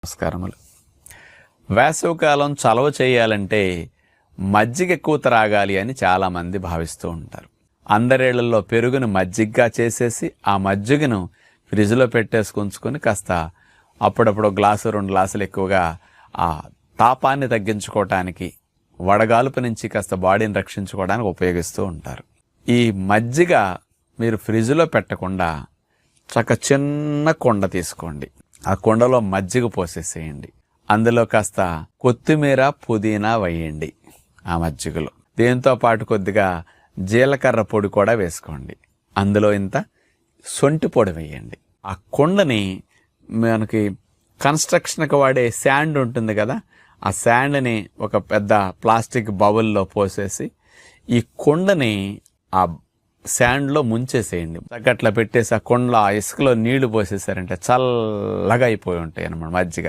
నమస్కారములు. వేసవికాలం చలవ చేయాలంటే మజ్జిగ ఎక్కువ త్రాగాలి అని చాలామంది భావిస్తూ ఉంటారు. అందరేళ్లలో పెరుగును మజ్జిగగా చేసేసి ఆ మజ్జిగను ఫ్రిడ్జ్లో పెట్టేసుకుంచుకొని కాస్త అప్పుడప్పుడు గ్లాసు 2 గ్లాసులు ఎక్కువగా ఆ తాపాన్ని తగ్గించుకోవటానికి, వడగాలుపు నుంచి కాస్త బాడీని రక్షించుకోవడానికి ఉపయోగిస్తూ ఉంటారు. ఈ మజ్జిగ మీరు ఫ్రిడ్జ్లో పెట్టకుండా చిన్న కుండ తీసుకోండి. ఆ కుండలో మజ్జిగ పోసేసేయండి. అందులో కాస్త కొత్తిమీర, పుదీనా వేయండి ఆ మజ్జిగలో. దీంతో పాటు కొద్దిగా జీలకర్ర పొడి కూడా వేసుకోండి. అందులో ఇంత సొంటి పొడి వేయండి. ఆ కుండని మనకి కన్స్ట్రక్షన్కి వాడే శాండ్ ఉంటుంది కదా, ఆ శాండ్ని ఒక పెద్ద ప్లాస్టిక్ బౌల్లో పోసేసి ఈ కుండని ఆ శాండ్లో ముంచేసేయండి. అట్లా పెట్టేసి ఆ కుండలో ఆ ఇసుకలో నీళ్లు పోసేసారంటే చల్లగా అయిపోయి ఉంటాయి అన్నమాట మజ్జిగ.